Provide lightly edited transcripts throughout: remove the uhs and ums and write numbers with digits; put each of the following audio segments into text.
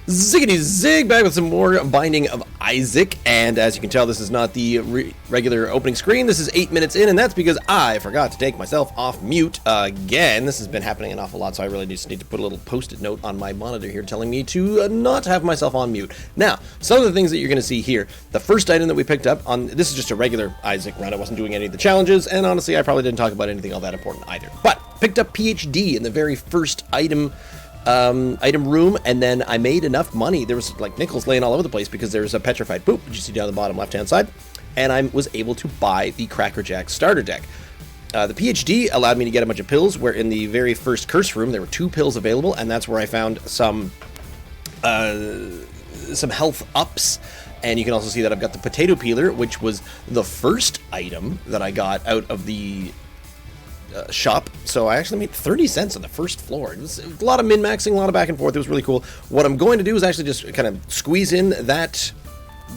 Ziggity Zig, back with some more Binding of Isaac, and as you can tell, this is not the regular opening screen. This is 8 minutes in, and that's because I forgot to take myself off mute again. This has been happening an awful lot, so I really just need to put a little post-it note on my monitor here telling me to not have myself on mute. Now, some of the things that you're going to see here, the first item that we picked up on, this is just a regular Isaac run. I wasn't doing any of the challenges, and honestly, I probably didn't talk about anything all that important either. But, picked up PhD in the very first item room, and then I made enough money. There was like nickels laying all over the place because there's a petrified poop, which you see down the bottom left hand side, and I was able to buy the Crackerjack starter deck. The PhD allowed me to get a bunch of pills, where in the very first curse room there were 2 pills available, and that's where I found some health ups. And you can also see that I've got the potato peeler, which was the first item that I got out of the shop. So I actually made 30 cents on the first floor. It was a lot of min-maxing, a lot of back and forth. It was really cool. What I'm going to do is actually just kind of squeeze in that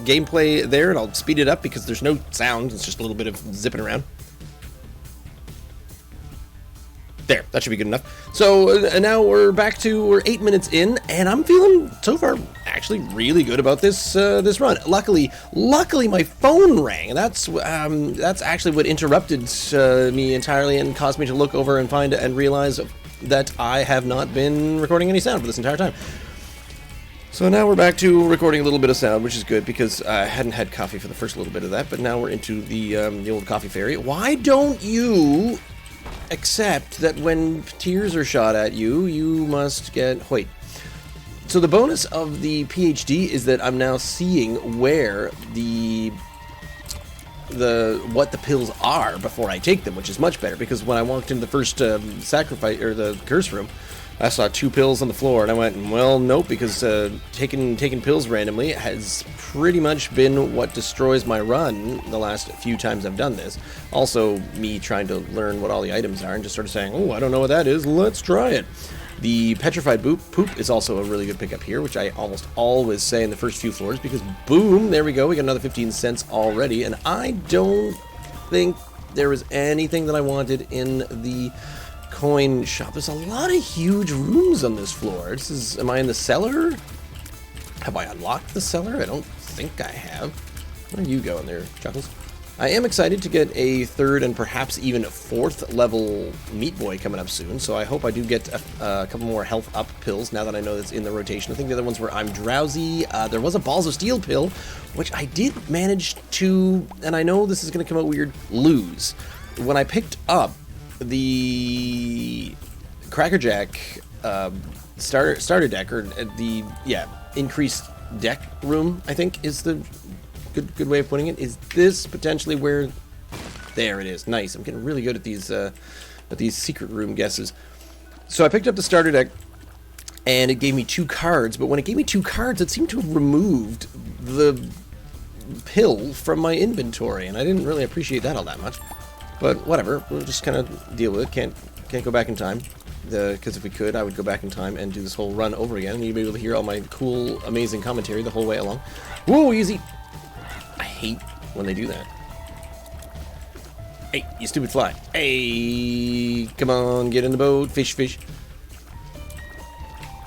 gameplay there, and I'll speed it up because there's no sound. It's just a little bit of zipping around. There, that should be good enough. So now we're 8 minutes in, and I'm feeling so far actually really good about this this run. Luckily my phone rang, and that's actually what interrupted me entirely and caused me to look over and find and realize that I have not been recording any sound for this entire time. So now we're back to recording a little bit of sound, which is good because I hadn't had coffee for the first little bit of that, but now we're into the old coffee fairy. Why don't you accept that when tears are shot at you, you must get hoit? So the bonus of the PhD is that I'm now seeing where what the pills are before I take them, which is much better, because when I walked into the first sacrifice or the curse room, I saw 2 pills on the floor, and I went, well, nope, because taking pills randomly has pretty much been what destroys my run the last few times I've done this. Also, me trying to learn what all the items are and just sort of saying, oh, I don't know what that is, let's try it. The petrified poop is also a really good pickup here, which I almost always say in the first few floors, because boom, there we go, we got another 15 cents already, and I don't think there was anything that I wanted in the coin shop. There's a lot of huge rooms on this floor. Am I in the cellar? Have I unlocked the cellar? I don't think I have. Where are you going there, Chuckles? I am excited to get a 3rd and perhaps even 4th level Meat Boy coming up soon, so I hope I do get a couple more health up pills now that I know that's in the rotation. I think the other ones were I'm drowsy. There was a Balls of Steel pill, which I did manage to, and I know this is going to come out weird, lose. When I picked up the Crackerjack starter deck, or the increased deck room, I think is the good way of putting it. Is this potentially where? There it is. Nice. I'm getting really good at these secret room guesses. So I picked up the starter deck, and it gave me 2 cards. But when it gave me 2 cards, it seemed to have removed the pill from my inventory, and I didn't really appreciate that all that much. But whatever, we'll just kind of deal with it. Can't go back in time, because if we could, I would go back in time and do this whole run over again, and you'd be able to hear all my cool, amazing commentary the whole way along. Whoa, easy! I hate when they do that. Hey, you stupid fly! Hey, come on, get in the boat, fish.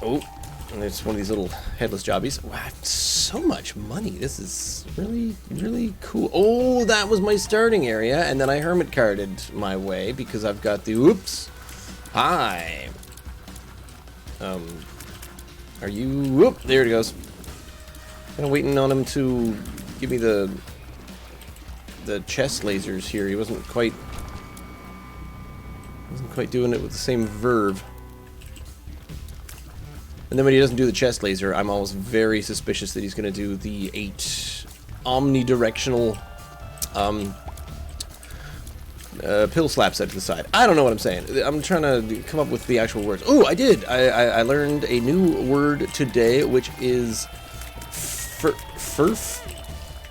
Oh, and it's one of these little headless jobbies. Wow, so much money. This is really, really cool. Oh, that was my starting area, and then I hermit carded my way because I've got the oops. Hi. Are you? Whoop, there it goes. Kind of waiting on him to give me the chest lasers here. He wasn't quite doing it with the same verve. And then when he doesn't do the chest laser, I'm always very suspicious that he's going to do the 8 omnidirectional pill slaps out to the side. I don't know what I'm saying. I'm trying to come up with the actual words. Oh, I did! I learned a new word today, which is furf?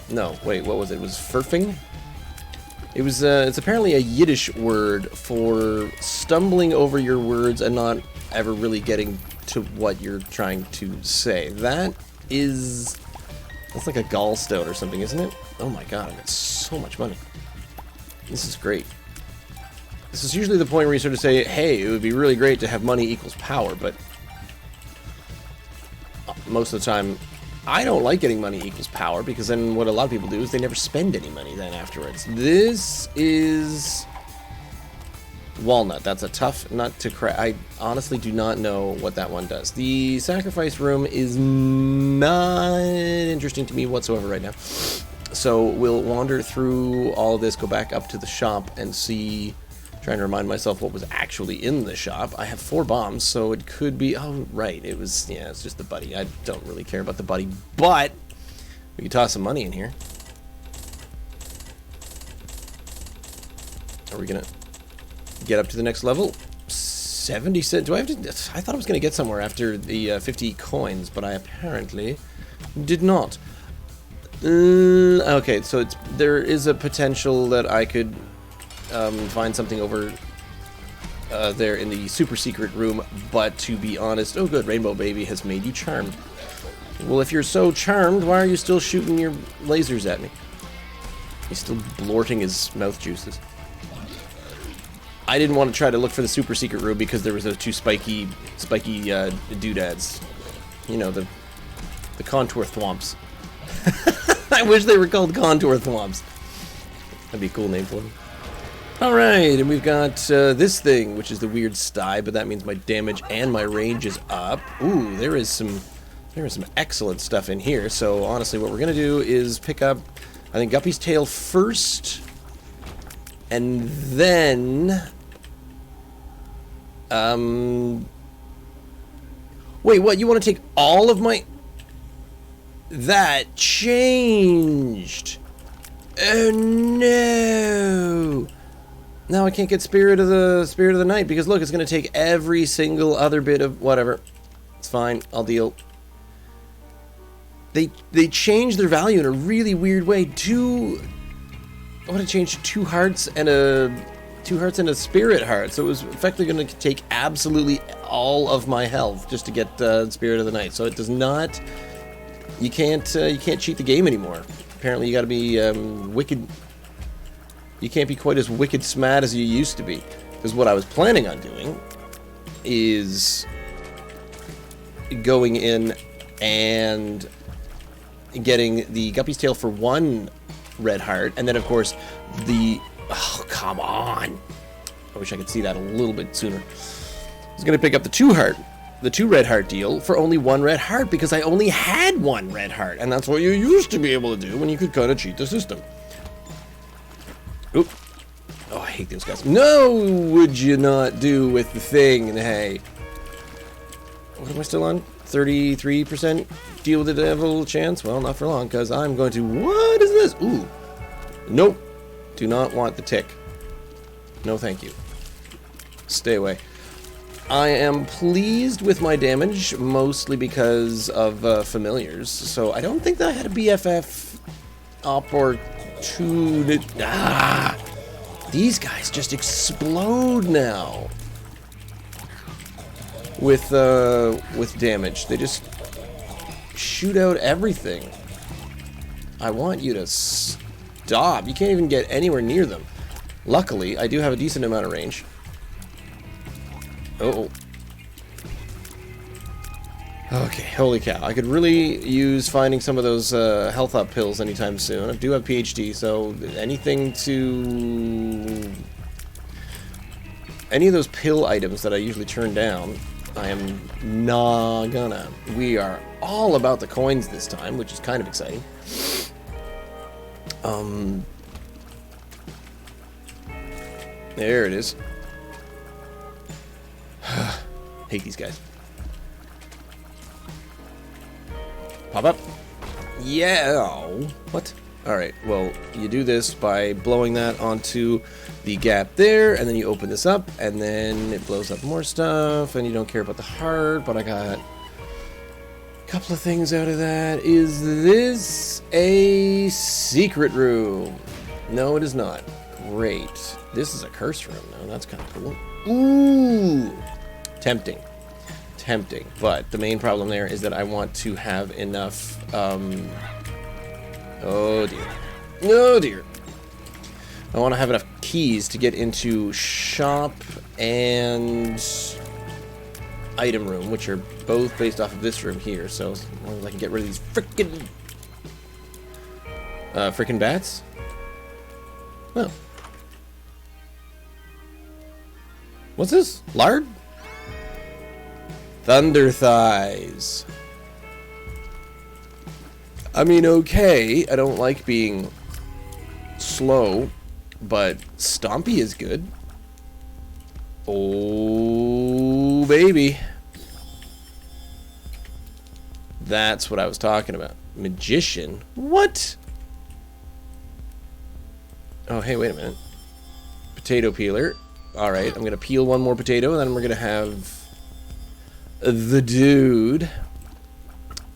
No, wait, what was it? It was furfing? It was, it's apparently a Yiddish word for stumbling over your words and not ever really getting to what you're trying to say. That's like a gallstone or something, isn't it? Oh my god, I got so much money. This is great. This is usually the point where you sort of say, hey, it would be really great to have money equals power, but most of the time, I don't like getting money equals power, because then what a lot of people do is they never spend any money then afterwards. This is walnut. That's a tough nut to crack. I honestly do not know what that one does. The sacrifice room is not interesting to me whatsoever right now. So we'll wander through all of this, go back up to the shop and see, trying to remind myself what was actually in the shop. I have 4 bombs, so it could be, oh right, it was, yeah, it's just the buddy. I don't really care about the buddy, but we can toss some money in here. Are we gonna get up to the next level? 70 cents. Do I have to? I thought I was going to get somewhere after the 50 coins, but I apparently did not. Okay, so there is a potential that I could find something over there in the super secret room, but to be honest, oh good, Rainbow Baby has made you charmed. Well, if you're so charmed, why are you still shooting your lasers at me? He's still blorting his mouth juices. I didn't want to try to look for the super secret room because there was those 2 spiky doodads. You know, the contour thwomps. I wish they were called contour thwomps. That'd be a cool name for them. Alright, and we've got this thing, which is the weird sty, but that means my damage and my range is up. Ooh, there is some excellent stuff in here. So honestly, what we're going to do is pick up, I think, Guppy's tail first. And then... wait, what? You want to take all of my... That changed! Oh no! Now I can't get Spirit of the Night, because look, it's going to take every single other bit of whatever. It's fine, I'll deal. They changed their value in a really weird way. I want to change 2 hearts and a spirit heart, so it was effectively going to take absolutely all of my health just to get Spirit of the Night. So it does not. You can't cheat the game anymore. Apparently, you got to be wicked. You can't be quite as wicked smart as you used to be. Because what I was planning on doing is going in and getting the Guppy's tail for 1 red heart, and then of course the... Oh, come on! I wish I could see that a little bit sooner. I was gonna pick up the 2 red heart deal for only 1 red heart, because I only had 1 red heart, and that's what you used to be able to do when you could kind of cheat the system. Oop. Oh, I hate those guys. No, would you not do with the thing? And hey, what am I still on? 33% deal with the devil chance? Well, not for long, because I'm going to... What is this? Ooh. Nope. Do not want the tick. No, thank you. Stay away. I am pleased with my damage, mostly because of familiars. So I don't think that I had a BFF opportunity. Ah! These guys just explode now. With damage. They just shoot out everything. I want you to stop. You can't even get anywhere near them. Luckily, I do have a decent amount of range. Oh. Okay, holy cow. I could really use finding some of those health up pills anytime soon. I do have PhD, so anything to... Any of those pill items that I usually turn down, I am not gonna. We are all about the coins this time, which is kind of exciting. There it is. Hate these guys. Pop up. Yeah. What? Alright, well, you do this by blowing that onto the gap there, and then you open this up, and then it blows up more stuff, and you don't care about the heart, but I got a couple of things out of that. Is this a secret room? No, it is not. Great. This is a curse room, though. That's kind of cool. Ooh! Tempting. Tempting. But the main problem there is that I want to have enough, oh dear. Oh dear. I want to have enough keys to get into shop and item room, which are both based off of this room here. So as long as I can get rid of these frickin' bats. Oh. What's this? Lard? Thunder thighs. I mean, okay, I don't like being slow, but Stompy is good. Oh, baby. That's what I was talking about. Magician? What? Oh, hey, wait a minute. Potato peeler. Alright, I'm gonna peel one more potato, and then we're gonna have the dude.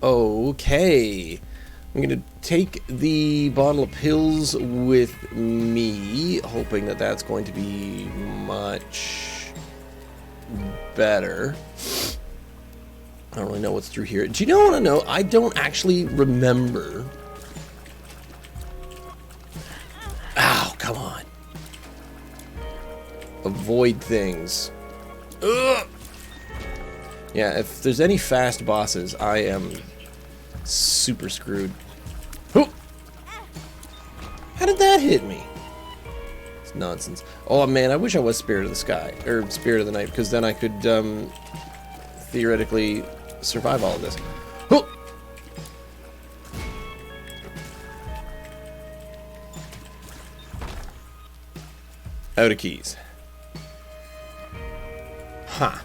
Okay. I'm gonna take the bottle of pills with me, hoping that that's going to be much better. I don't really know what's through here. Do you want to know? I don't actually remember. Ow, come on. Avoid things. Ugh. Yeah, if there's any fast bosses, I am super screwed. Ooh. How did that hit me? It's nonsense. Oh man, I wish I was Spirit of the Sky, or Spirit of the Night, because then I could theoretically survive all of this. Ooh. Out of keys. Huh.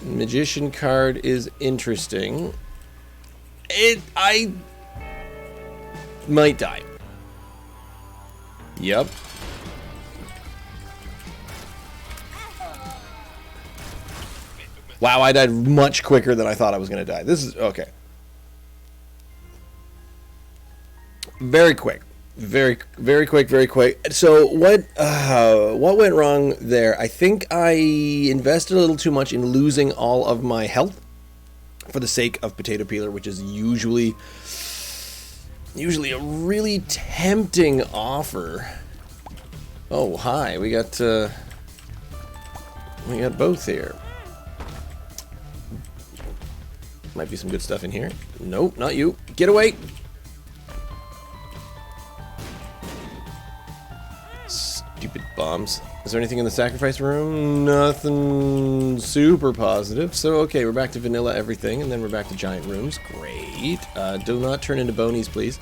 Magician card is interesting. I might die. Yep. Wow, I died much quicker than I thought I was going to die. This is okay. Very quick. Very quick, very quick. So what went wrong there? I think I invested a little too much in losing all of my health for the sake of potato peeler, which is usually a really tempting offer. Oh, hi. We got both here. Might be some good stuff in here. Nope, not you. Get away. Stupid bombs. Is there anything in the sacrifice room? Nothing super positive. So, okay, we're back to vanilla everything, and then we're back to giant rooms. Great. Do not turn into bonies, please.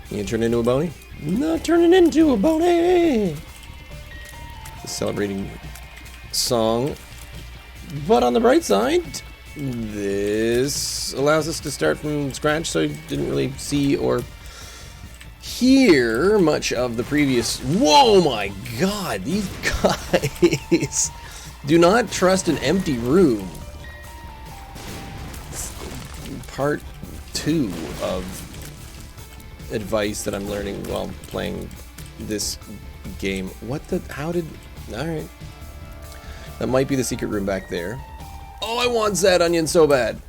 You can turn into a bony? Not turning into a bony! The celebrating song. But on the bright side, this allows us to start from scratch, so I didn't really see or hear much of the previous. Whoa, my god, these guys. Do not trust an empty room. Part 2 of advice that I'm learning while playing this game. What the? How did? Alright. That might be the secret room back there. Oh, I want sad onion so bad.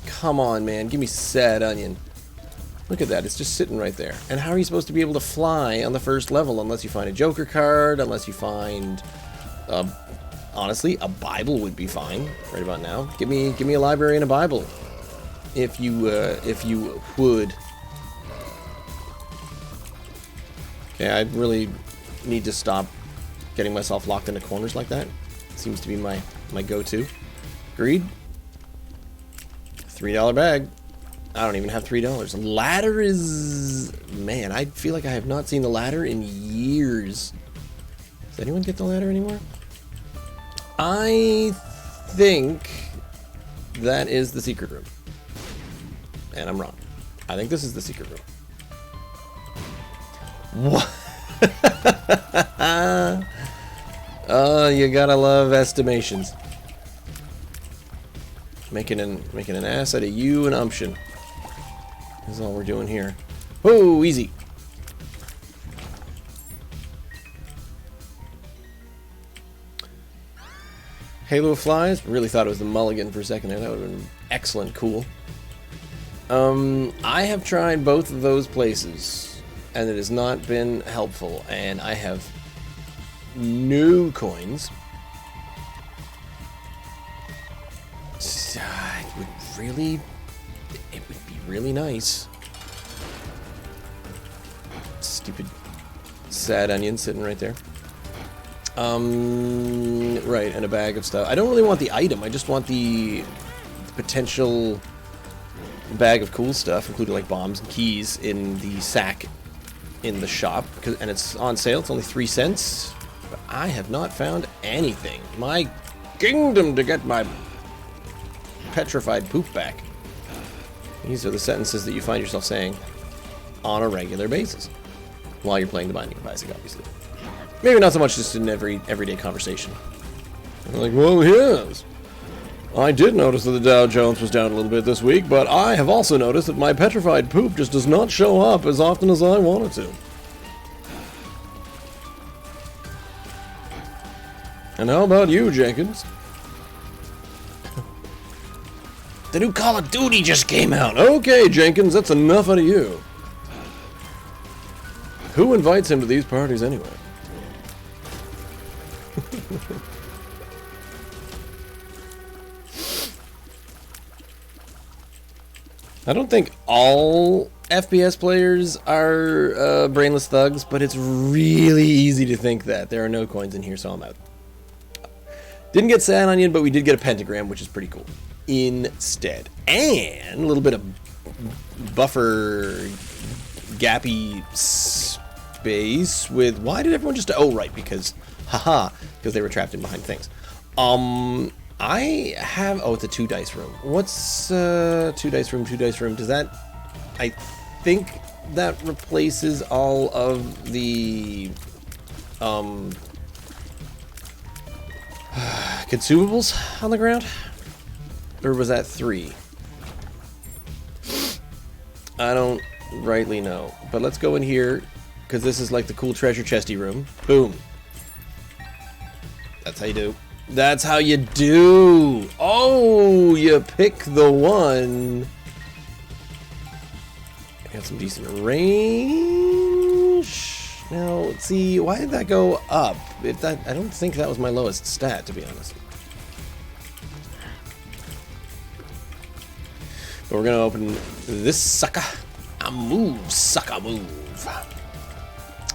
Come on, man. Give me sad onion. Look at that, it's just sitting right there. And how are you supposed to be able to fly on the first level unless you find a Joker card, unless you find, honestly, a Bible would be fine right about now. Give me a library and a Bible, if you would. Okay, I really need to stop getting myself locked into corners like that. Seems to be my go-to. Greed. $3 bag. I don't even have $3. Ladder is... Man, I feel like I have not seen the ladder in years. Does anyone get the ladder anymore? I think that is the secret room. And I'm wrong. I think this is the secret room. What? Oh, you gotta love estimations. Making an ass out of you and Umption. That's all we're doing here. Oh, easy. Halo of Flies. Really thought it was the mulligan for a second there. That would have been excellent cool. I have tried both of those places, and it has not been helpful, and I have no coins. It would be really nice. Stupid sad onion sitting right there. Right, and a bag of stuff. I don't really want the item, I just want the potential bag of cool stuff, including like bombs and keys in the sack in the shop, and it's on sale. It's only 3 cents, but I have not found anything. My kingdom to get my petrified poop back. These are the sentences that you find yourself saying on a regular basis while you're playing the Binding of Isaac, obviously. Maybe not so much just in everyday conversation. I'm like, well, yes. I did notice that the Dow Jones was down a little bit this week, but I have also noticed that my petrified poop just does not show up as often as I want it to. And how about you, Jenkins? The new Call of Duty just came out. Okay, Jenkins, that's enough out of you. Who invites him to these parties anyway? I don't think all FPS players are brainless thugs, but it's really easy to think that. There are no coins in here, so I'm out. Didn't get Sad Onion, but we did get a pentagram, which is pretty cool. Instead. And a little bit of buffer gappy space with... Why did everyone just... Oh, right, because... Haha, because they were trapped in behind things. I have... Oh, it's a 2 dice room. What's 2 dice room, 2 dice room? Does that... I think that replaces all of the... consumables on the ground? Or was that 3? I don't rightly know. But let's go in here, because this is like the cool treasure chesty room. Boom. That's how you do. That's how you do. Oh, you pick the one. Got some decent range. Now, let's see. Why did that go up? If that, I don't think that was my lowest stat, to be honest. But we're gonna open this sucker. A move, sucker, move.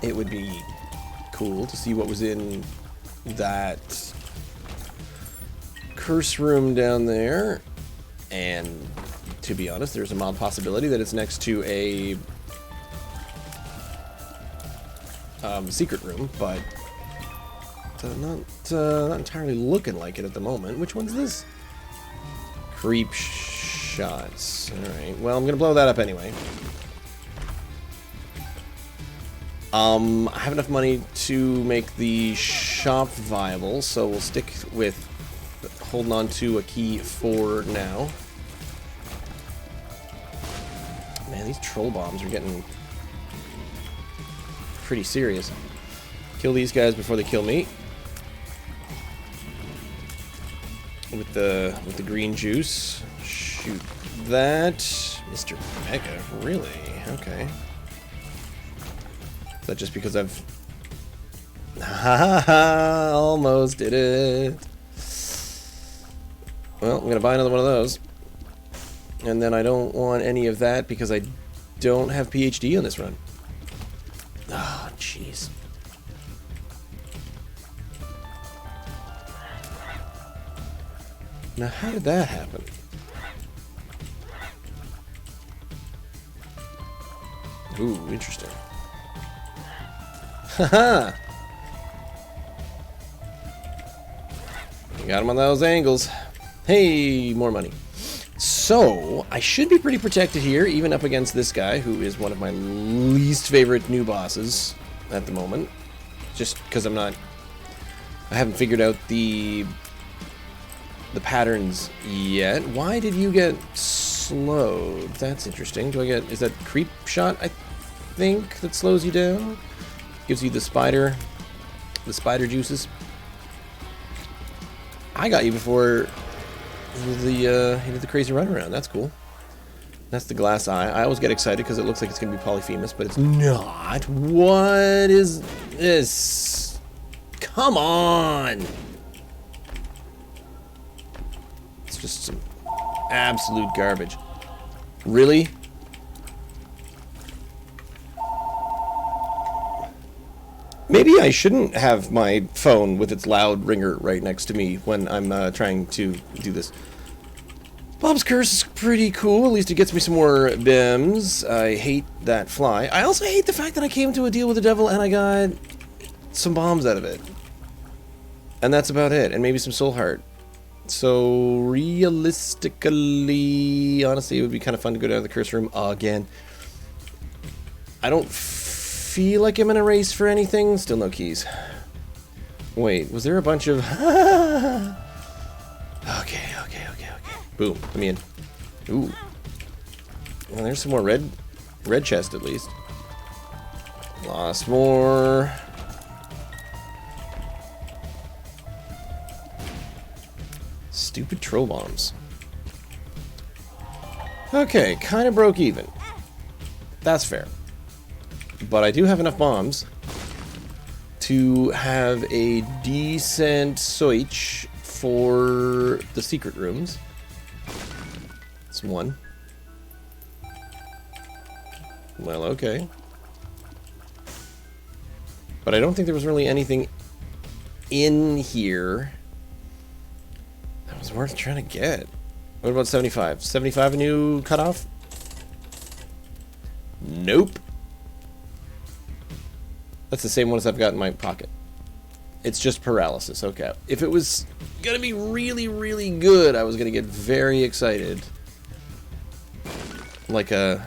It would be cool to see what was in that curse room down there, and to be honest, there's a mild possibility that it's next to a secret room, but not entirely looking like it at the moment. Which one's this? Creep shots. All right. Well, I'm gonna blow that up anyway. I have enough money to make the shop viable, so we'll stick with holding on to a key for now. Man, these troll bombs are getting pretty serious. Kill these guys before they kill me. With the green juice. Shoot that. Mr. Mega, really? Okay. Is that just because I've... almost did it. Well, I'm gonna buy another one of those. And then I don't want any of that because I don't have PhD on this run. Oh, jeez. Now, how did that happen? Ooh, interesting. Haha! Got him on those angles. Hey, more money. So, I should be pretty protected here, even up against this guy, who is one of my least favorite new bosses at the moment. Just because I haven't figured out the patterns yet. Why did you get slowed? That's interesting. Is that creep shot, I think, that slows you down? Gives you the spider juices. I got you before he did the crazy runaround. That's cool. That's the glass eye. I always get excited because it looks like it's going to be Polyphemus, but it's not. What is this? Come on! It's just some Absolute garbage. Really? Maybe I shouldn't have my phone with its loud ringer right next to me when I'm trying to do this. Bob's Curse is pretty cool. At least it gets me some more bims. I hate that fly. I also hate the fact that I came to a deal with the devil and I got some bombs out of it. And that's about it. And maybe some soul heart. So, realistically, honestly, it would be kind of fun to go down to the curse room again. I don't feel like I'm in a race for anything. Still no keys. Wait, was there a bunch of... Okay. Boom, let me in. Ooh. Well, there's some more red chest at least. Lost more. Stupid troll bombs. Okay, kind of broke even. That's fair. But I do have enough bombs to have a decent switch for the secret rooms. It's one. Well, okay. But I don't think there was really anything in here that was worth trying to get. What about 75? 75 a new cutoff? Nope. That's the same one as I've got in my pocket. It's just paralysis, okay. If it was gonna be really, really good, I was gonna get very excited. Like a...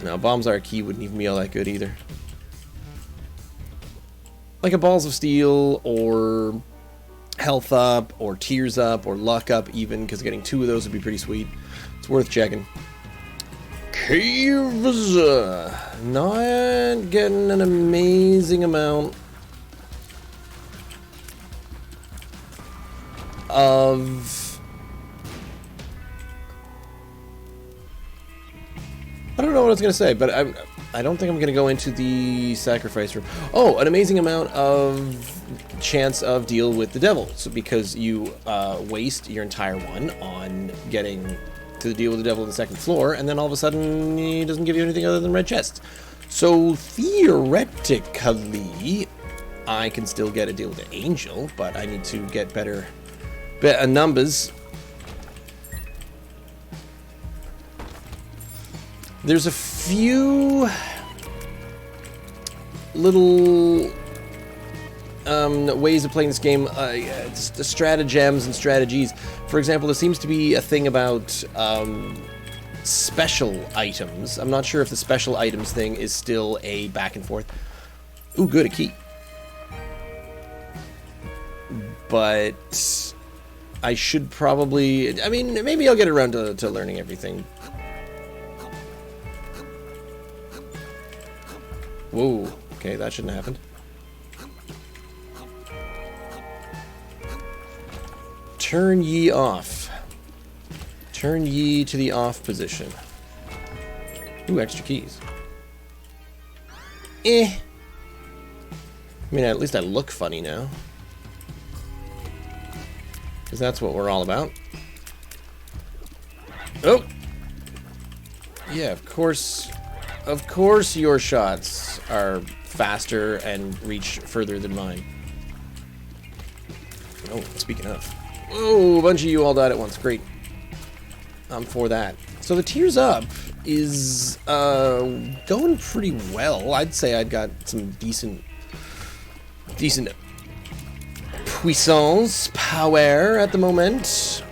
No, Bombs Are Key wouldn't even be all that good either. Like a Balls of Steel, or Health Up, or Tears Up, or Luck Up even, because getting 2 of those would be pretty sweet. It's worth checking. Caves! Not getting an amazing amount of... I don't know what I was going to say, but I don't think I'm going to go into the sacrifice room. Oh, an amazing amount of chance of deal with the devil. So because you waste your entire one on getting to the deal with the devil on the second floor, and then all of a sudden he doesn't give you anything other than red chests. So theoretically, I can still get a deal with the angel, but I need to get better numbers. There's a few little ways of playing this game, stratagems and strategies. For example, there seems to be a thing about special items. I'm not sure if the special items thing is still a back and forth. Ooh, good, a key. But I should probably... I mean, maybe I'll get around to learning everything. Whoa, okay, that shouldn't have happened. Turn ye off. Turn ye to the off position. Ooh, extra keys. I mean, at least I look funny now. Because that's what we're all about. Oh! Yeah, of course... Of course your shots are faster and reach further than mine. Oh, speaking of. Oh, a bunch of you all died at once. Great. I'm for that. So the Tears Up is going pretty well. I'd say I'd got some decent puissance, power at the moment.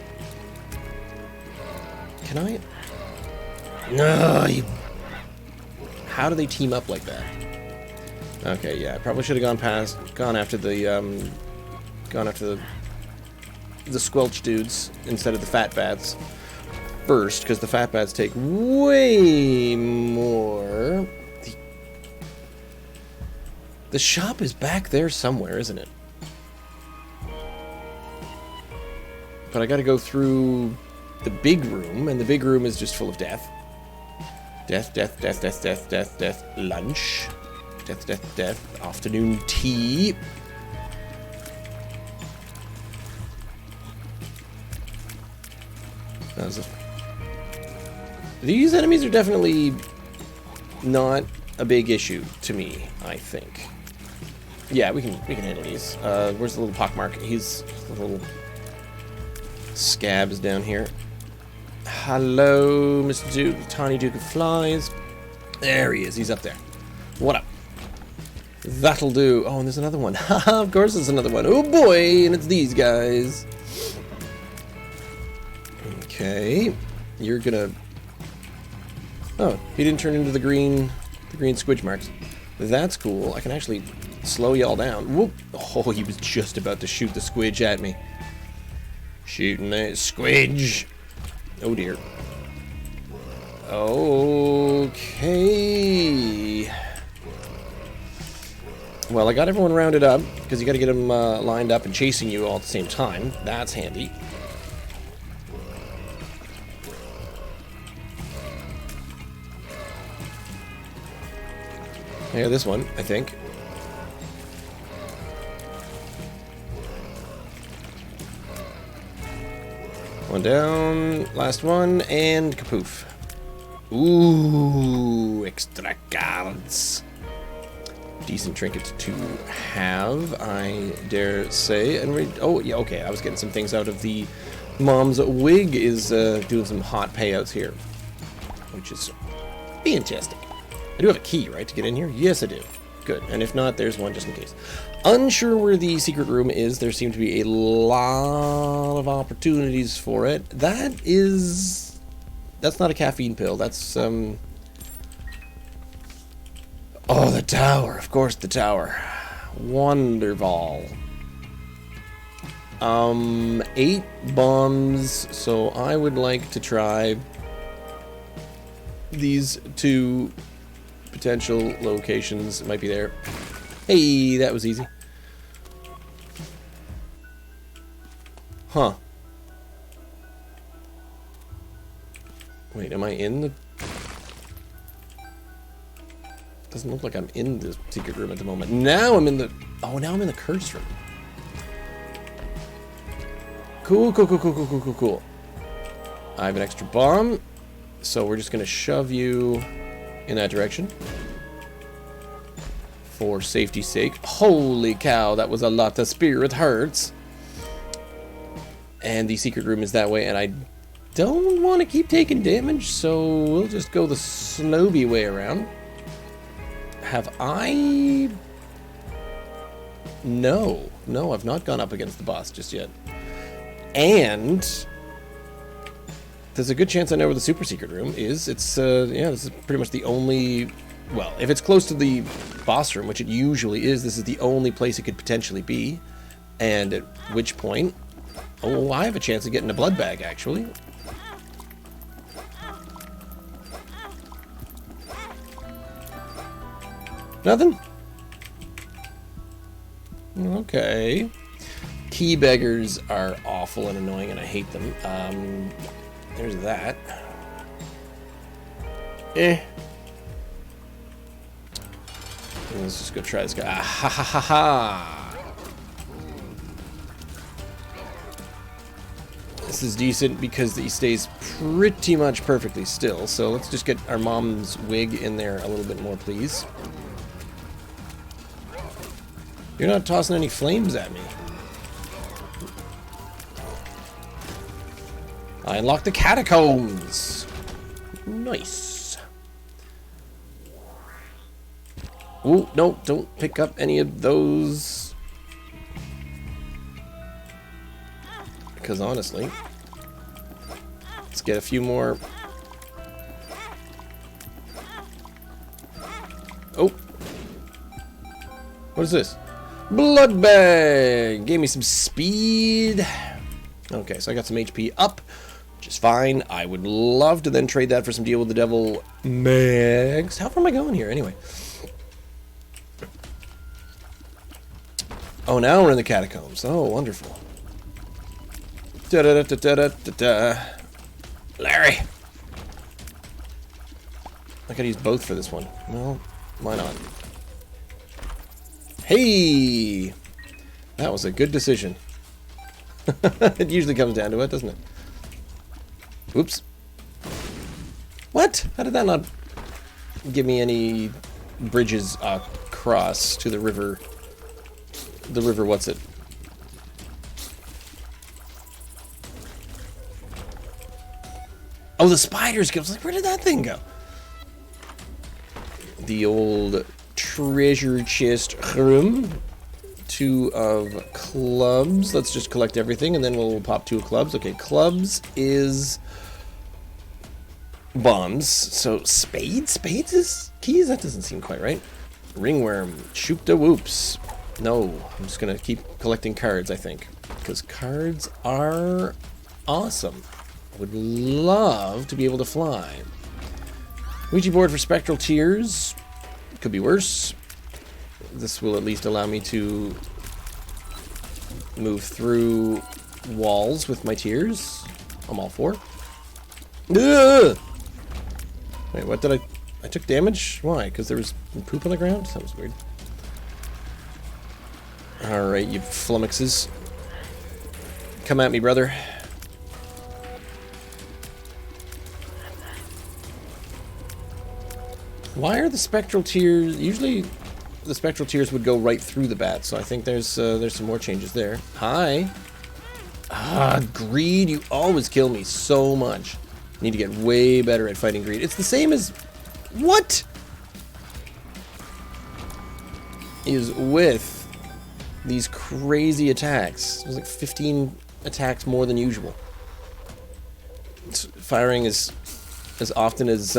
Can I? No, you... How do they team up like that? Okay, yeah, I probably should have gone after the squelch dudes instead of the fat bats first, because the fat bats take way more. The shop is back there somewhere, isn't it? But I gotta go through the big room, and the big room is just full of death. Death, death, death, death, death, death, death, lunch. Death, death, death, afternoon tea. These enemies are definitely not a big issue to me, I think. Yeah, we can handle these. Where's the little pockmark? He's the little scabs down here. Hello, Mr. Duke, Tiny Duke of Flies. There he is. He's up there. What up? That'll do. Oh, and there's another one. Haha, of course there's another one. Oh boy, and it's these guys. Okay. You're gonna... Oh, he didn't turn into the green squidge marks. That's cool. I can actually slow y'all down. Whoop. Oh, he was just about to shoot the squidge at me. Shooting that squidge. Oh dear. Okay. Well, I got everyone rounded up, because you got to get them lined up and chasing you all at the same time. That's handy. Yeah, this one, I think. One down, last one, and kapoof. Ooh, extra cards. Decent trinket to have, I dare say. And oh, yeah, okay, I was getting some things out of the mom's wig is doing some hot payouts here, which is fantastic. I do have a key, right, to get in here? Yes, I do. Good. And if not, there's one just in case. Unsure where the secret room is. There seem to be a lot of opportunities for it. That's not a caffeine pill. That's, Oh, the tower. Of course, the tower. Wonderful. 8 bombs. So I would like to try these 2 potential locations. It might be there. Hey, that was easy. Huh. Wait, am I in the... Doesn't look like I'm in the secret room at the moment. Now I'm in the... Oh, now I'm in the curse room. Cool, cool, cool, cool, cool, cool, cool, cool. I have an extra bomb. So we're just going to shove you in that direction. For safety's sake. Holy cow, that was a lot of spirit hurts. And the secret room is that way, and I don't want to keep taking damage, so we'll just go the Snowbie way around. Have I... No, I've not gone up against the boss just yet. And there's a good chance I know where the super secret room is. It's, yeah, this is pretty much the only... Well, if it's close to the boss room, which it usually is, this is the only place it could potentially be. And at which point... Oh, I have a chance of getting a blood bag, actually. Nothing? Okay. Key beggars are awful and annoying, and I hate them. There's that. Let's just go try this guy. Ah, ha ha ha ha! This is decent because he stays pretty much perfectly still. So let's just get our mom's wig in there a little bit more, please. You're not tossing any flames at me. I unlocked the catacombs. Nice. Oh, no, don't pick up any of those. Because honestly, let's get a few more. Oh. What is this? Blood bag! Gave me some speed. Okay, so I got some HP up, which is fine. I would love to then trade that for some deal with the devil mags. How far am I going here anyway? Oh, now we're in the catacombs. Oh, wonderful. Da-da-da-da-da-da-da. Larry! I could use both for this one. Well, why not? Hey! That was a good decision. It usually comes down to it, doesn't it? Oops. What? How did that not give me any bridges across to the river? The river, what's it? Oh, the spiders go. I was like, where did that thing go? The old treasure chest room. 2 of clubs. Let's just collect everything, and then we'll pop 2 of clubs. Okay, clubs is bombs. So spades? Spades is keys? That doesn't seem quite right. Ringworm. Shoop da whoops. No, I'm just gonna keep collecting cards, I think. Because cards are awesome. Would love to be able to fly. Ouija board for spectral tears. Could be worse. This will at least allow me to move through walls with my tears. I'm all for. Ugh! Wait, what did I took damage? Why? Because there was poop on the ground? That was weird. Alright, you flummoxes. Come at me, brother. Why are the spectral tears... Usually the spectral tears would go right through the bat, so I think there's some more changes there. Hi. Ah, greed. You always kill me so much. Need to get way better at fighting greed. It's the same as... What? Is with these crazy attacks. There's like 15 attacks more than usual. It's firing as often as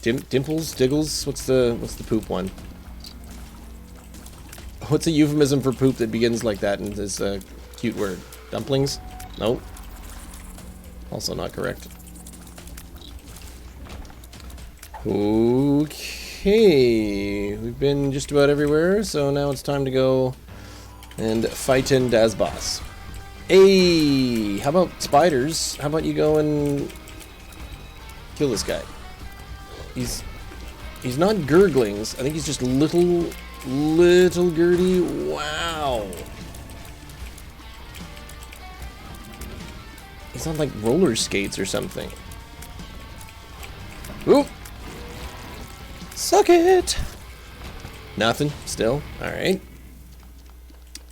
dimples, diggles. What's the poop one? What's a euphemism for poop that begins like that and is a cute word? Dumplings? Nope. Also not correct. Okay, we've been just about everywhere, so now it's time to go and fight in Das Boss. Hey, how about spiders? How about you go and kill this guy? He's not gurglings. I think he's just little Gertie. Wow. He's on like roller skates or something. Oop. Suck it. Nothing. Still. Alright.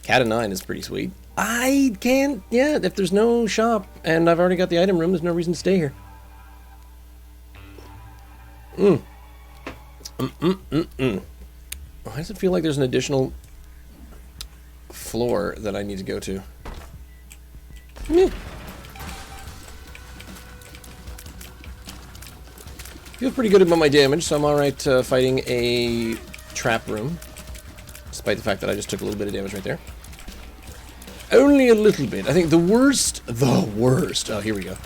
Cat of 9 is pretty sweet. I can't... Yeah, if there's no shop and I've already got the item room, there's no reason to stay here. Why does it feel like there's an additional floor that I need to go to? Feel pretty good about my damage, so I'm alright fighting a trap room. Despite the fact that I just took a little bit of damage right there. Only a little bit. I think the worst, oh, here we go.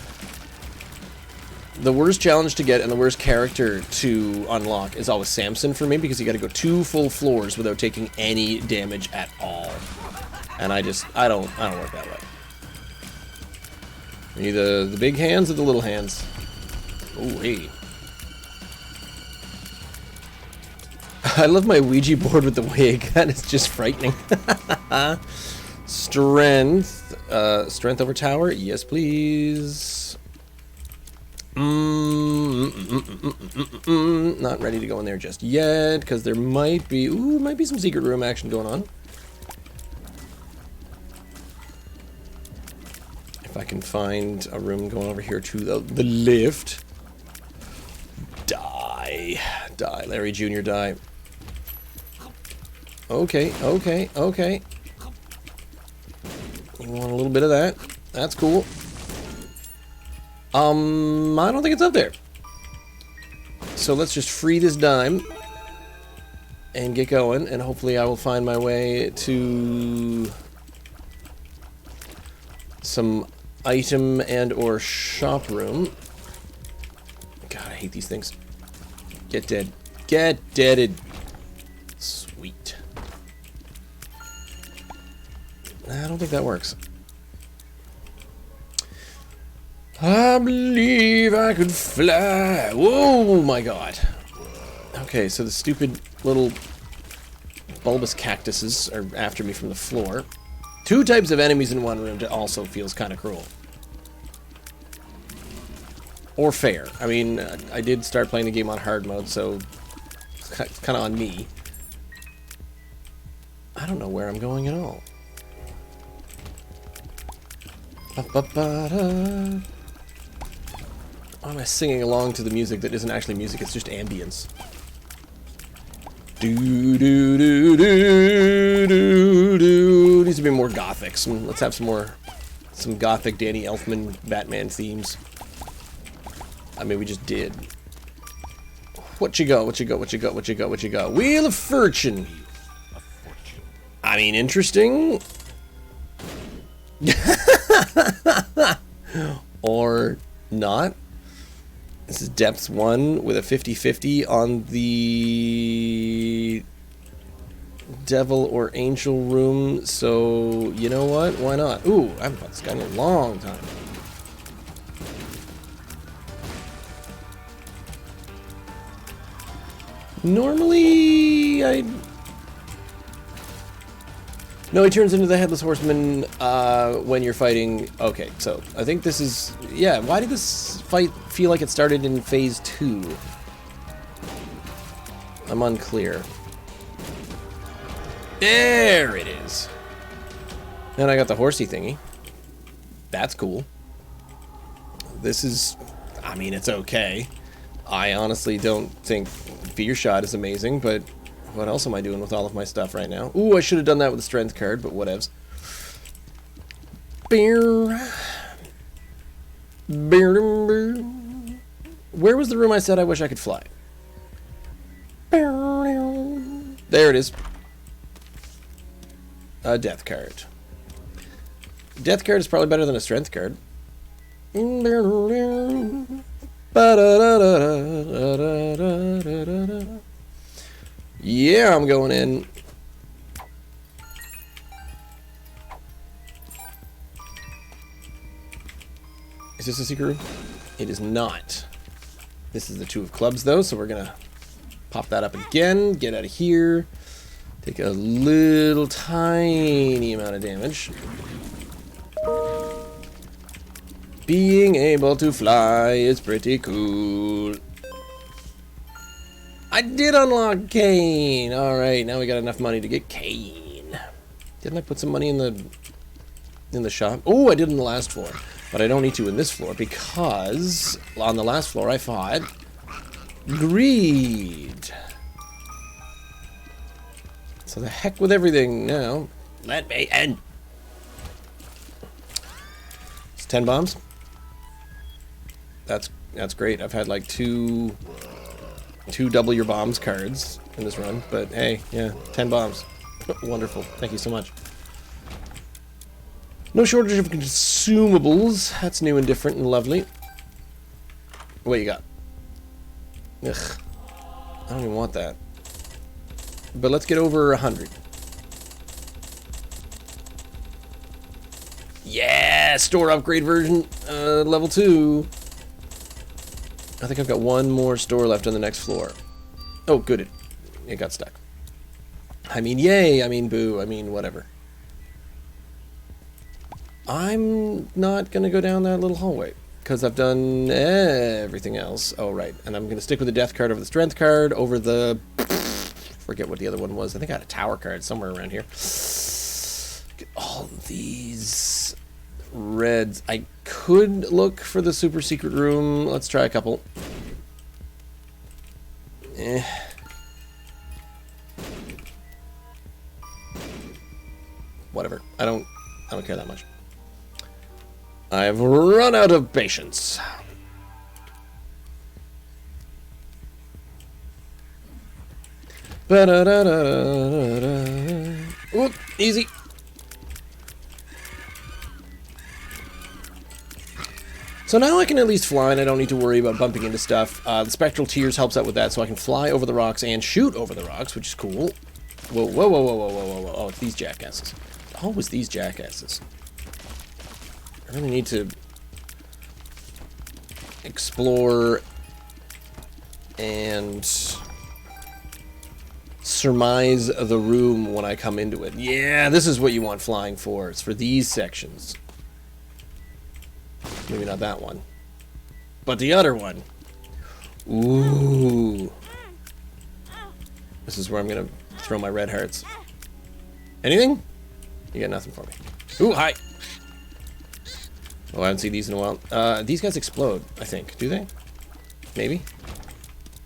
The worst challenge to get and the worst character to unlock is always Samson for me, because you gotta go 2 full floors without taking any damage at all. And I don't work that way. Either the big hands or the little hands. Oh, hey. I love my Ouija board with the wig. That is just frightening. Strength. Strength over tower? Yes, please. Not ready to go in there just yet, because there might be... Ooh, might be some secret room action going on. If I can find a room going over here to the lift. Die. Die, Larry Jr., die. Okay. You want a little bit of that? That's cool. I don't think it's up there. So let's just free this dime and get going, and hopefully I will find my way to some item and or shop room. God, I hate these things. Get dead. Get deaded. Sweet. I don't think that works. I believe I could fly. Whoa, my God. Okay, so the stupid little bulbous cactuses are after me from the floor. 2 types of enemies in one room also feels kind of cruel. or fair. I mean, I did start playing the game on hard mode, so it's kind of on me. I don't know where I'm going at all. Why am I singing along to the music that isn't actually music, it's just ambience? Do do do do do do. Needs to be more gothic. Let's have some gothic Danny Elfman Batman themes. I mean, we just did. What you got? What you got? What you got? What you got? What you got? Wheel of Fortune. I mean, interesting. Or not. This is depth 1 with a 50-50 on the devil or angel room. So, you know what? Why not? Ooh, I haven't fought this guy in a long time. Normally, No, he turns into the Headless Horseman when you're fighting... Okay, so I think this is... Yeah, why did this fight feel like it started in Phase 2? I'm unclear. There it is. And I got the horsey thingy. That's cool. This is... I mean, it's okay. I honestly don't think Fear Shot is amazing, but... What else am I doing with all of my stuff right now? Ooh, I should have done that with the strength card, but whatevs. Where was the room I said I wish I could fly? There it is. A death card. Death card is probably better than a strength card. Yeah, I'm going in. Is this a secret room? It is not. This is the 2 of clubs, though, so we're gonna pop that up again, get out of here, take a little tiny amount of damage. Being able to fly is pretty cool. I did unlock Kane. All right, now we got enough money to get Kane. Didn't I put some money in the shop? Oh, I did in the last floor, but I don't need to in this floor because on the last floor I fought Greed. So the heck with everything now. Let me in. It's 10 bombs. That's great. I've had like two double your bombs cards in this run, but hey, yeah, 10 bombs. Wonderful. Thank you so much. No shortage of consumables. That's new and different and lovely. What you got? Ugh. I don't even want that. But let's get over 100. Yeah! Store upgrade version. Level 2. I think I've got one more store left on the next floor. Oh, good. It got stuck. I mean, yay. I mean, boo. I mean, whatever. I'm not going to go down that little hallway because I've done everything else. Oh, right. And I'm going to stick with the death card over the strength card over the... Forget what the other one was. I think I had a tower card somewhere around here. Get all these reds. I could look for the super secret room. Let's try a couple. Whatever. I don't care that much. I've run out of patience. Oop, easy. So now I can at least fly and I don't need to worry about bumping into stuff. The Spectral Tears helps out with that, so I can fly over the rocks and shoot over the rocks, which is cool. Whoa, whoa, whoa, whoa, whoa, whoa, whoa, whoa. Oh, it's these jackasses. Always these jackasses. I really need to explore and surmise the room when I come into it. Yeah, this is what you want flying for. It's for these sections. Maybe not that one. But the other one. Ooh. This is where I'm going to throw my red hearts. Anything? You got nothing for me. Ooh, hi. Oh, I haven't seen these in a while. These guys explode, I think. Do they? Maybe?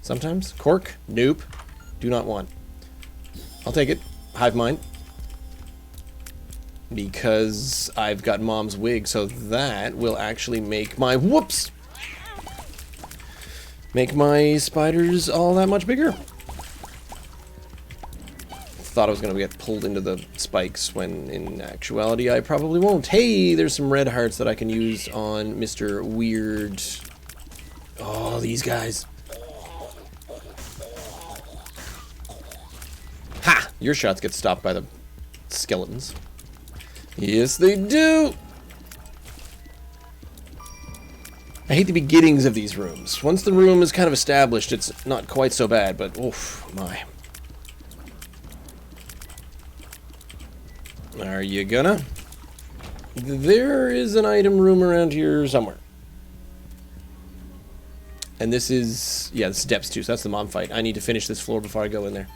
Sometimes? Cork? Nope. Do not want. I'll take it. Hive mind. Because I've got Mom's wig, so that will actually make my... Whoops! Make my spiders all that much bigger. Thought I was going to get pulled into the spikes when in actuality I probably won't. Hey, there's some red hearts that I can use on Mr. Weird. Oh, these guys. Ha! Your shots get stopped by the skeletons. Yes, they do! I hate the beginnings of these rooms. Once the room is kind of established, it's not quite so bad, but oof, my. Are you gonna? There is an item room around here somewhere. And this is... yeah, this is depths too, so that's the mom fight. I need to finish this floor before I go in there.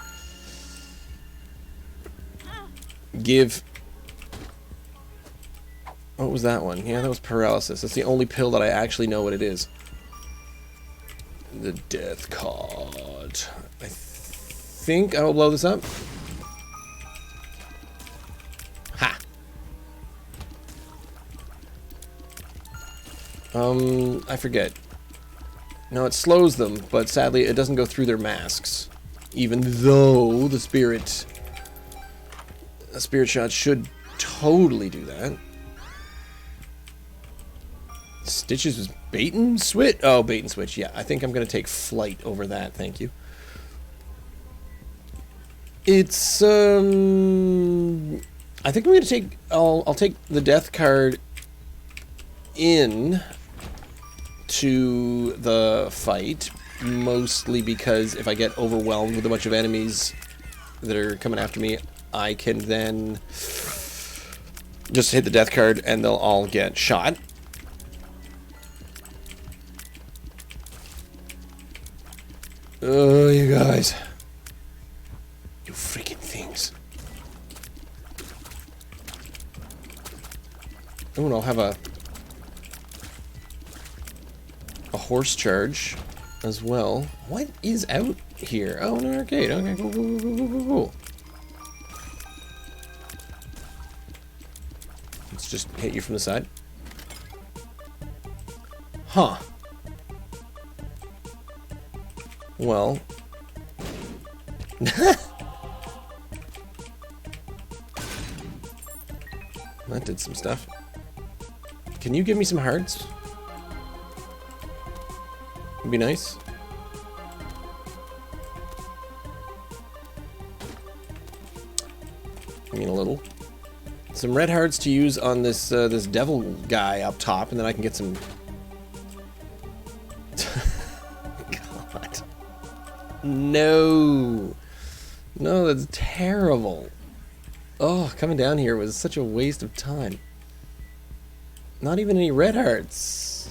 Give... what was that one? Yeah, that was paralysis. That's the only pill that I actually know what it is. The death card. I think I will blow this up. Ha! I forget. No, it slows them, but sadly it doesn't go through their masks. Even though the spirit... a spirit shot should totally do that. Stitches was bait and switch. Oh, bait and switch. Yeah, I think I'm going to take flight over that. Thank you. It's, I think I'm going to take... I'll take the death card in to the fight, mostly because if I get overwhelmed with a bunch of enemies that are coming after me, I can then just hit the death card and they'll all get shot. Oh, you guys. You freaking things. Oh, and I'll have a horse charge as well. What is out here? Oh, an arcade. Okay, cool, cool, cool, cool, cool, cool. Let's just hit you from the side. Huh. Well. That did some stuff. Can you give me some hearts? Would be nice. I mean, a little. Some red hearts to use on this this devil guy up top, and then I can get some. God. No. No, that's terrible. Oh, coming down here was such a waste of time. Not even any red hearts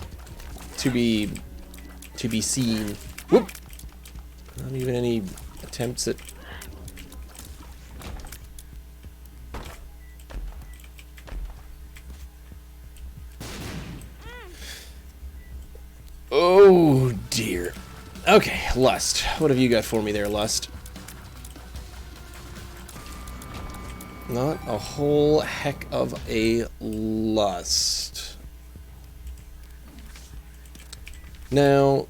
to be seen. Whoop! Not even any attempts at... Oh dear. Okay, Lust. What have you got for me there, Lust? Not a whole heck of a Lust. Now,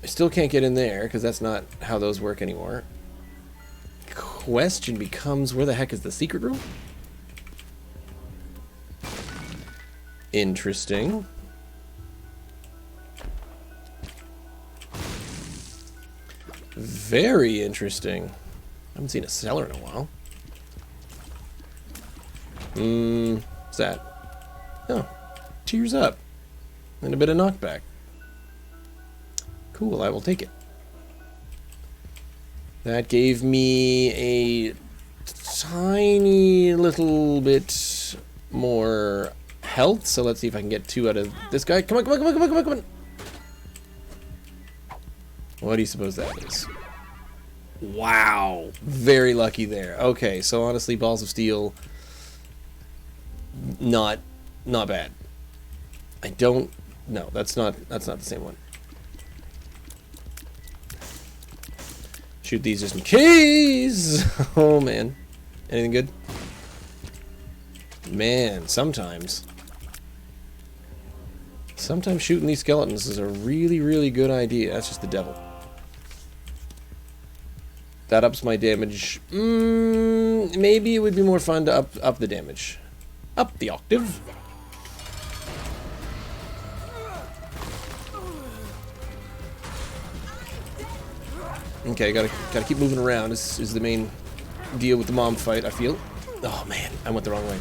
I still can't get in there because that's not how those work anymore. Question becomes, where the heck is the secret room? Interesting. Very interesting. I haven't seen a cellar in a while. What's that? Oh, tears up. And a bit of knockback. Cool, I will take it. That gave me a tiny little bit more health, so let's see if I can get 2 out of this guy. Come on, come on, come on, come on, come on, come on. What do you suppose that is? Wow. Very lucky there. Okay, so honestly, Balls of Steel, not bad. I don't... No, that's not the same one. Shoot these just in case! Oh, man. Anything good? Man, sometimes shooting these skeletons is a really, really good idea. That's just the devil. That ups my damage. Maybe it would be more fun to up the damage. Up the octave. Okay, gotta keep moving around. This is the main deal with the mom fight, I feel. Oh man, I went the wrong way.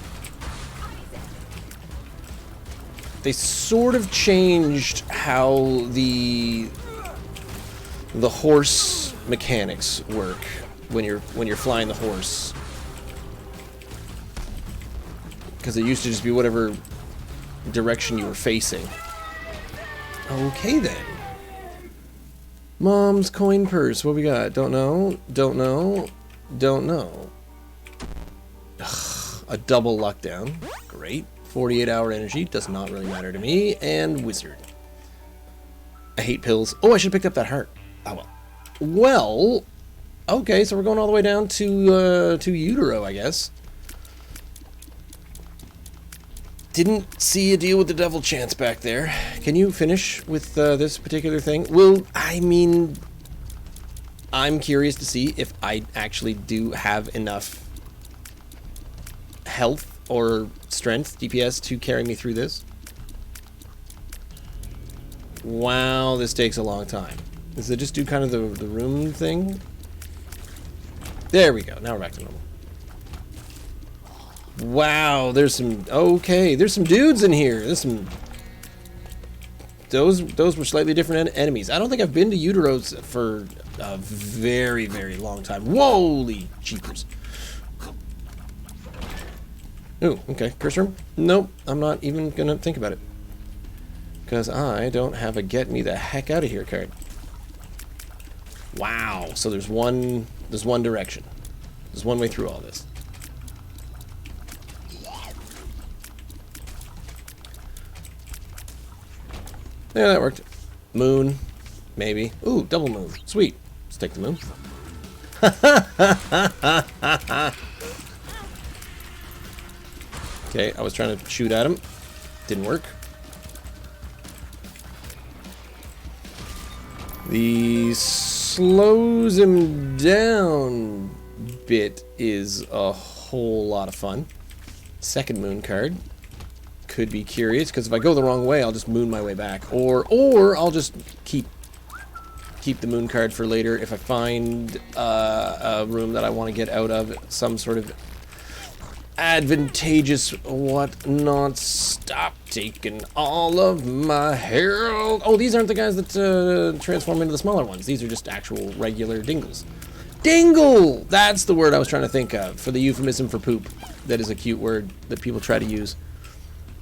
They sort of changed how the horse mechanics work when you're flying the horse. Because it used to just be whatever direction you were facing. Okay then. Mom's coin purse. What we got? Don't know. Don't know. Don't know. Ugh, a double luck down. Great. 48-hour energy. Does not really matter to me. And wizard. I hate pills. Oh, I should have picked up that heart. Oh well. Well. Okay, so we're going all the way down to Utero, I guess. Didn't see a deal with the devil chance back there. Can you finish with this particular thing? Well, I mean, I'm curious to see if I actually do have enough health or strength, DPS, to carry me through this. Wow, this takes a long time. Does it just do kind of the room thing? There we go. Now we're back to normal. Wow, there's some... Okay, there's some dudes in here. There's some... Those were slightly different enemies. I don't think I've been to Uteros for a very, very long time. Holy jeepers. Ooh, okay. Curse room? Nope, I'm not even gonna think about it. Because I don't have a get me the heck out of here card. Wow, so there's one direction. There's one way through all this. Yeah, that worked. Moon, maybe. Ooh, double moon. Sweet. Let's take the moon. Okay, I was trying to shoot at him. Didn't work. The slows him down bit is a whole lot of fun. Second moon card. Could be curious, because if I go the wrong way, I'll just moon my way back. Or I'll just keep the moon card for later if I find a room that I want to get out of, some sort of advantageous whatnot. Stop taking all of my herald. Oh, these aren't the guys that transform into the smaller ones. These are just actual regular dingles. Dingle! That's the word I was trying to think of for the euphemism for poop. That is a cute word that people try to use.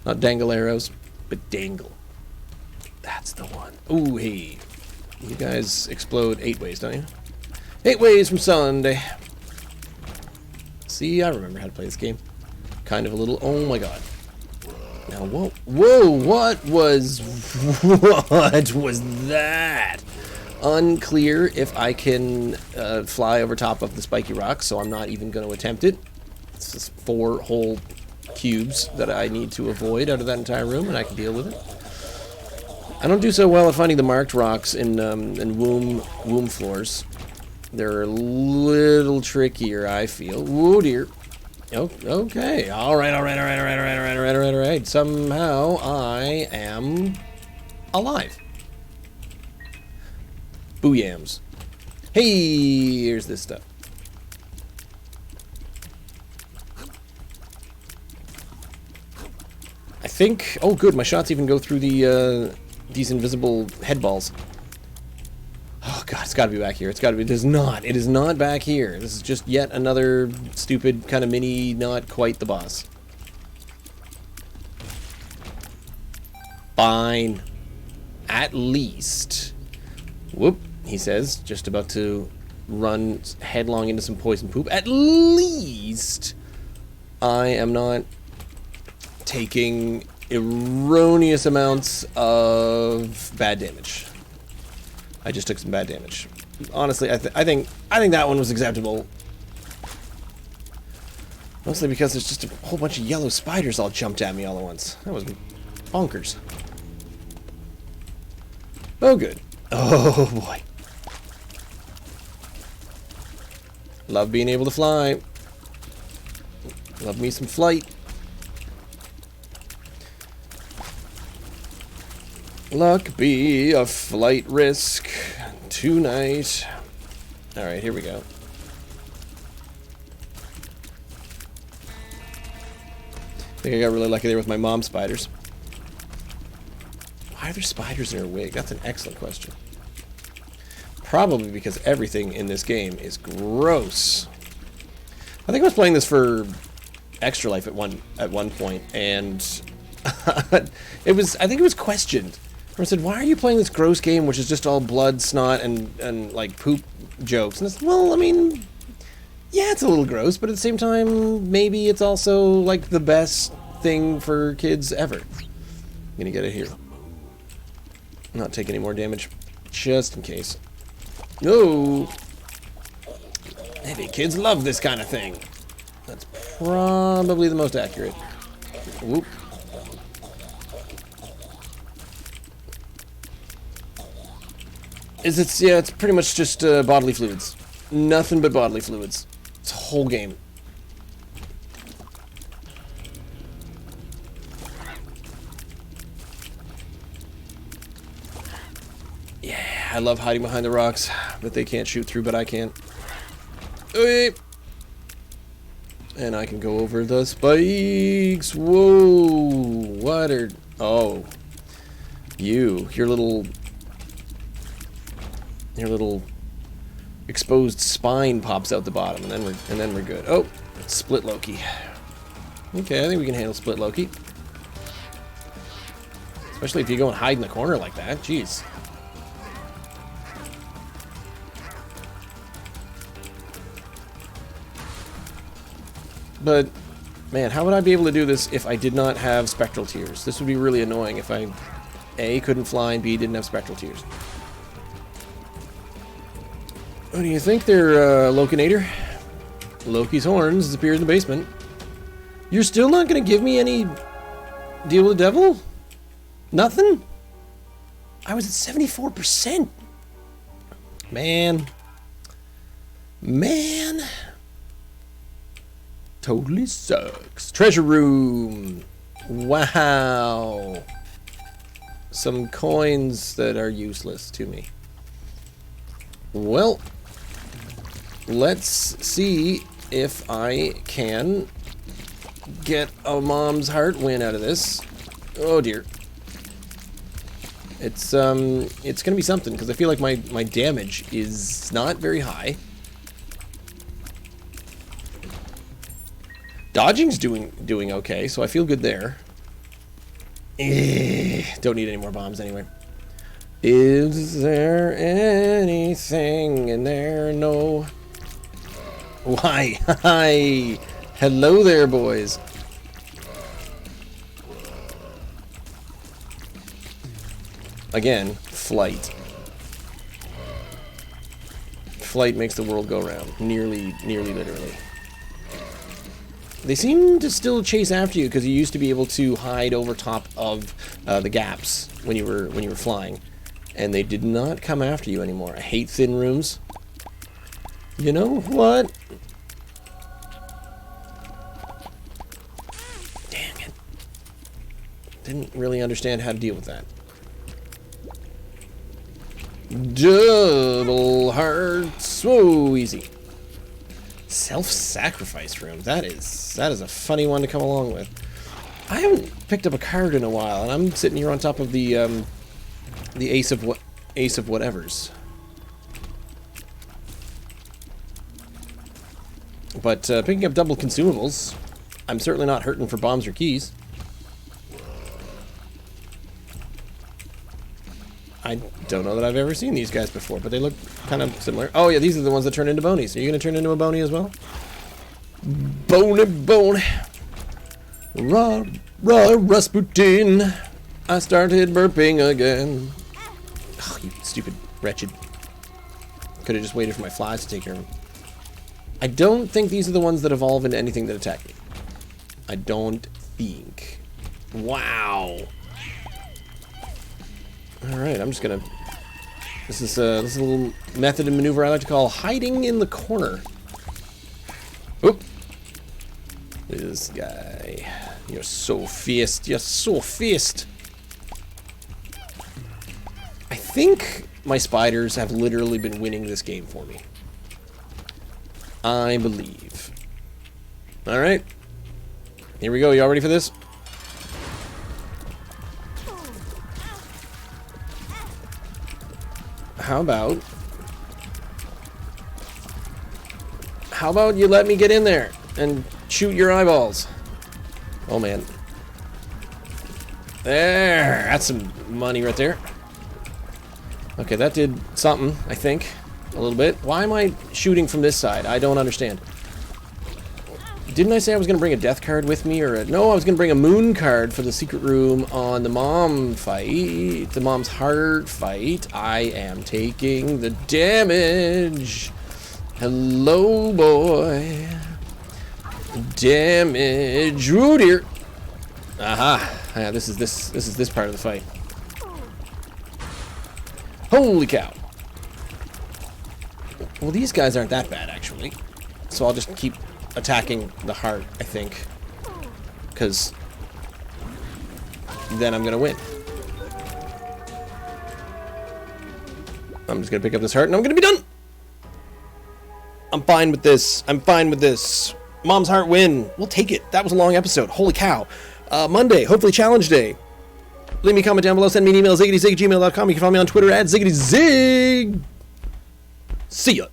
Not dangle arrows, but dangle. That's the one. Ooh, hey. You guys explode 8 ways, don't you? 8 ways from Sunday. See, I remember how to play this game. Kind of a little... Oh my god. Now, whoa. Whoa, what was that? Unclear if I can fly over top of the spiky rocks, so I'm not even going to attempt it. It's just 4 whole cubes that I need to avoid out of that entire room, and I can deal with it. I don't do so well at finding the marked rocks in womb floors. They're a little trickier, I feel. Oh dear. Oh, okay. All right. Somehow I am alive. Booyams. Hey, here's this stuff. I think... Oh, good. My shots even go through these invisible head balls. Oh, God. It's got to be back here. It's got to be... It is not. It is not back here. This is just yet another stupid kind of mini, not quite the boss. Fine. At least. Whoop, he says, just about to run headlong into some poison poop. At least I am not taking erroneous amounts of bad damage. I just took some bad damage. Honestly, I think that one was acceptable. Mostly because there's just a whole bunch of yellow spiders all jumped at me all at once. That was bonkers. Oh, good. Oh, boy. Love being able to fly. Love me some flight. Luck be a flight risk tonight. Alright, here we go. I think I got really lucky there with my mom's spiders. Why are there spiders in her wig? That's an excellent question. Probably because everything in this game is gross. I think I was playing this for Extra Life at one point, and I think it was questioned. I said, "Why are you playing this gross game, which is just all blood, snot, and like poop jokes?" And it's, well, I mean, yeah, it's a little gross, but at the same time, maybe it's also like the best thing for kids ever. I'm gonna get it here. Not take any more damage, just in case. No. Maybe kids love this kind of thing. That's probably the most accurate. Whoop. Yeah, it's pretty much just bodily fluids. Nothing but bodily fluids. It's a whole game. Yeah, I love hiding behind the rocks that they can't shoot through, but I can. Okay. And I can go over the spikes. Whoa. What are... Oh. Your little exposed spine pops out the bottom, and then we're good. Oh, split Loki. Okay, I think we can handle split Loki. Especially if you go and hide in the corner like that. Jeez. But, man, how would I be able to do this if I did not have Spectral Tears? This would be really annoying if I, A, couldn't fly, and B, didn't have Spectral Tears. What do you think there, Lokinator? Loki's horns disappeared in the basement. You're still not going to give me any deal with the devil? Nothing? I was at 74%. Man. Totally sucks. Treasure room. Wow. Some coins that are useless to me. Well, let's see if I can get a mom's heart win out of this. Oh dear. It's gonna be something, because I feel like my damage is not very high. Dodging's doing okay, so I feel good there. Don't need any more bombs anyway. Is there anything in there? No. Why? Hi. Hello there, boys. Again, flight. Flight makes the world go round. Nearly literally. They seem to still chase after you because you used to be able to hide over top of the gaps when you were flying, and they did not come after you anymore. I hate thin rooms. You know what? Dang it! Didn't really understand how to deal with that. Double hearts. Whoa, easy. Self-sacrifice room. That is a funny one to come along with. I haven't picked up a card in a while, and I'm sitting here on top of the ace of whatevers. But picking up double consumables, I'm certainly not hurting for bombs or keys. I don't know that I've ever seen these guys before, but they look kind of similar. Oh yeah, these are the ones that turn into bonies. Are you going to turn into a bony as well? Bony. Rah, rah, Rasputin. I started burping again. Oh, you stupid wretched. Could have just waited for my flies to take care of them. I don't think these are the ones that evolve into anything that attack me. I don't think. Wow. Alright, I'm just gonna... This is a little method and maneuver I like to call hiding in the corner. Oop. This guy. You're so fierce. You're so fierce. I think my spiders have literally been winning this game for me. I believe. Alright. Here we go. Y'all ready for this? How about you let me get in there and shoot your eyeballs? Oh man. There, that's some money right there. Okay, that did something, I think. A little bit. Why am I shooting from this side? I don't understand. Didn't I say I was going to bring a death card with me? No, I was going to bring a moon card for the secret room on the mom fight. The mom's heart fight. I am taking the damage. Hello, boy. Damage. Oh dear. Aha. Yeah, this is this part of the fight. Holy cow. Well, these guys aren't that bad, actually. So I'll just keep attacking the heart, I think. Because then I'm going to win. I'm just going to pick up this heart and I'm going to be done. I'm fine with this. I'm fine with this. Mom's heart win. We'll take it. That was a long episode. Holy cow. Monday, hopefully challenge day. Leave me a comment down below. Send me an email, ziggityzig@gmail.com. You can follow me on Twitter at ziggityzig. See ya.